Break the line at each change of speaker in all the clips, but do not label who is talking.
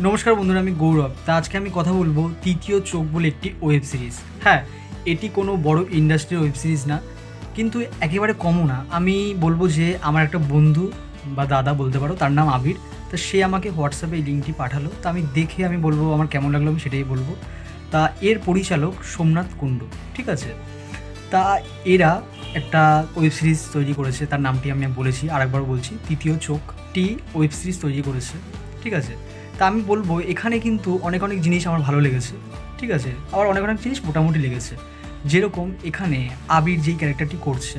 নমস্কার বন্ধুরা, আমি গৌরব। তা আজকে আমি কথা বলবো তৃতীয় চোখ বলে একটি ওয়েব সিরিজ। হ্যাঁ, এটি কোনো বড় ইন্ডাস্ট্রির ওয়েব সিরিজ না, কিন্তু একেবারে কমও না। আমি বলবো যে আমার একটা বন্ধু বা দাদা বলতে পারো, তার নাম আবির। তা সে আমাকে হোয়াটসঅ্যাপে এই লিঙ্কটি পাঠালো। তা আমি দেখে আমি বলবো আমার কেমন লাগলো, আমি সেটাই বলবো। তা এর পরিচালক সোমনাথ কুণ্ডু, ঠিক আছে। তা এরা একটা ওয়েব সিরিজ তৈরি করেছে, তার নামটি আমি বলেছি, আরেকবার বলছি, তৃতীয় চোখটি ওয়েব সিরিজ তৈরি করেছে, ঠিক আছে। তা আমি বলবো এখানে কিন্তু অনেক জিনিস আমার ভালো লেগেছে, ঠিক আছে। আবার অনেক জিনিস মোটামুটি লেগেছে। যেরকম এখানে আবির যেই ক্যারেক্টারটি করছে,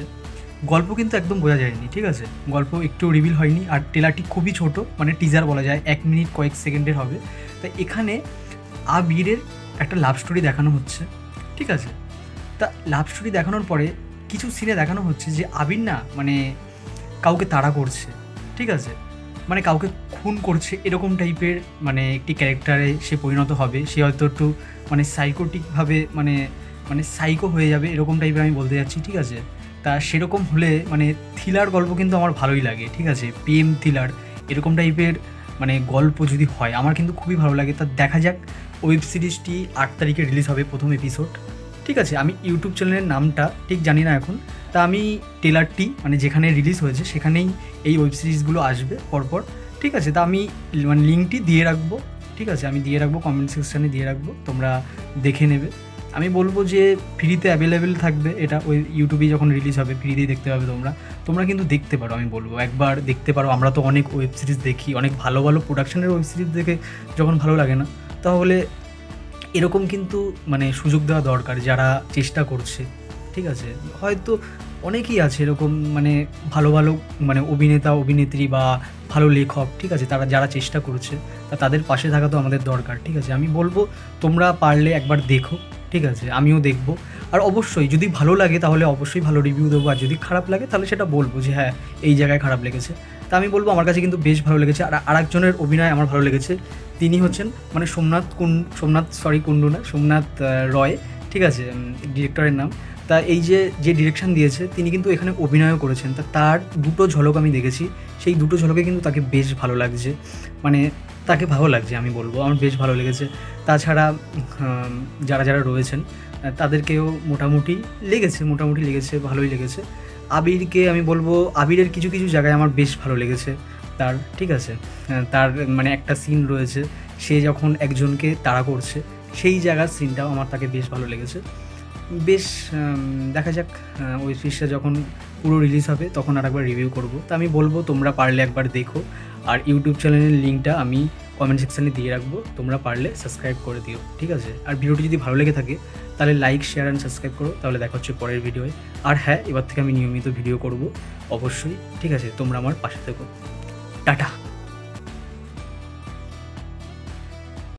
গল্প কিন্তু একদম বোঝা যায়নি, ঠিক আছে। গল্প একটু রিভিল হয়নি, আর ট্রেলারটি খুবই ছোট, মানে টিজার বলা যায়, 1 মিনিট কয়েক সেকেন্ডের হবে। তা এখানে আবিরের একটা লাভ স্টোরি দেখানো হচ্ছে, ঠিক আছে। তা লাভ স্টোরি দেখানোর পরে কিছু সিনে দেখানো হচ্ছে যে আবির না, মানে কাউকে তাড়া করছে, ঠিক আছে, মানে কাউকে খুন করছে, এরকম টাইপের মানে একটি ক্যারেক্টারে সে পরিণত হবে। সে হয়তো একটু মানে সাইকোটিকভাবে মানে মানে সাইকো হয়ে যাবে, এরকম টাইপের আমি বলতে যাচ্ছি, ঠিক আছে। তা সেরকম হলে মানে থ্রিলার গল্প কিন্তু আমার ভালোই লাগে, ঠিক আছে। প্রেম থ্রিলার এরকম টাইপের মানে গল্প যদি হয় আমার কিন্তু খুবই ভালো লাগে। তা দেখা যাক, ওয়েব সিরিজটি 8 তারিখে রিলিজ হবে প্রথম এপিসোড, ঠিক আছে। আমি ইউটিউব চ্যানেলের নামটা ঠিক জানি না এখন। তা আমি ট্রেলারটি মানে যেখানে রিলিজ হয়েছে সেখানেই এই ওয়েব সিরিজগুলো আসবে পরপর, ঠিক আছে। তা আমি মানে লিঙ্কটি দিয়ে রাখবো, ঠিক আছে, আমি দিয়ে রাখবো, কমেন্ট সেকশানে দিয়ে রাখবো, তোমরা দেখে নেবে। আমি বলবো যে ফ্রিতে অ্যাভেলেবেল থাকবে এটা, ওই ইউটিউবে যখন রিলিজ হবে ফ্রিতেই দেখতে পাবে তোমরা কিন্তু দেখতে পারো। আমি বলবো একবার দেখতে পারো। আমরা তো অনেক ওয়েব সিরিজ দেখি, অনেক ভালো ভালো প্রোডাকশনের ওয়েব সিরিজ দেখে যখন ভালো লাগে না, তাহলে এরকম কিন্তু মানে সুযোগ দেওয়া দরকার যারা চেষ্টা করছে, ঠিক আছে। হয়তো অনেকেই আছে এরকম মানে ভালো ভালো মানে অভিনেতা অভিনেত্রী বা ভালো লেখক, ঠিক আছে, তারা যারা চেষ্টা করছে, তা তাদের পাশে থাকা তো আমাদের দরকার, ঠিক আছে। আমি বলবো তোমরা পারলে একবার দেখো, ঠিক আছে, আমিও দেখব। আর অবশ্যই যদি ভালো লাগে তাহলে অবশ্যই ভালো রিভিউ দেবো, আর যদি খারাপ লাগে তাহলে সেটা বলবো যে হ্যাঁ এই জায়গায় খারাপ লেগেছে। তা আমি বলবো আমার কাছে কিন্তু বেশ ভালো লেগেছে। আর আরেকজনের অভিনয় আমার ভালো লেগেছে, তিনি হচ্ছেন মানে সোমনাথ রয়, ঠিক আছে, ডিরেক্টরের নাম। তা এই যে ডিরেকশন দিয়েছে তিনি কিন্তু এখানে অভিনয়ও করেছেন। তা তার দুটো ঝলক আমি দেখেছি, সেই দুটো ঝলকে কিন্তু তাকে বেশ ভালো লাগছে, মানে তাকে ভালো লাগছে, আমি বলবো আমার বেশ ভালো লেগেছে। তাছাড়া যারা রয়েছেন তাদেরকেও মোটামুটি লেগেছে, ভালোই লেগেছে। আবিরকে আমি বলবো আবিরের কিছু জায়গায় আমার বেশ ভালো লেগেছে তার, ঠিক আছে। তার মানে একটা সিন রয়েছে, সে যখন একজনকে তাড়া করছে, সেই জায়গার সিনটাও আমার তাকে বেশ ভালো লেগেছে। বেশ দেখা যাক, ওই সিরিজটা যখন পুরো রিলিজ হবে তখন আর একবার রিভিউ করবো। তো আমি বলবো তোমরা পারলে একবার দেখো, আর ইউটিউব চ্যানেলের লিঙ্কটা আমি কমেন্ট সেকশানে দিয়ে রাখবো, তোমরা পারলে সাবস্ক্রাইব করে দিও, ঠিক আছে। আর ভিডিওটি যদি ভালো লেগে থাকে তাহলে লাইক, শেয়ার অ্যান্ড সাবস্ক্রাইব করো। তাহলে দেখা হচ্ছে পরের ভিডিওয়। আর হ্যাঁ, এবার থেকে আমি নিয়মিত ভিডিও করব অবশ্যই, ঠিক আছে। তোমরা আমার পাশে থেকো। টাটা।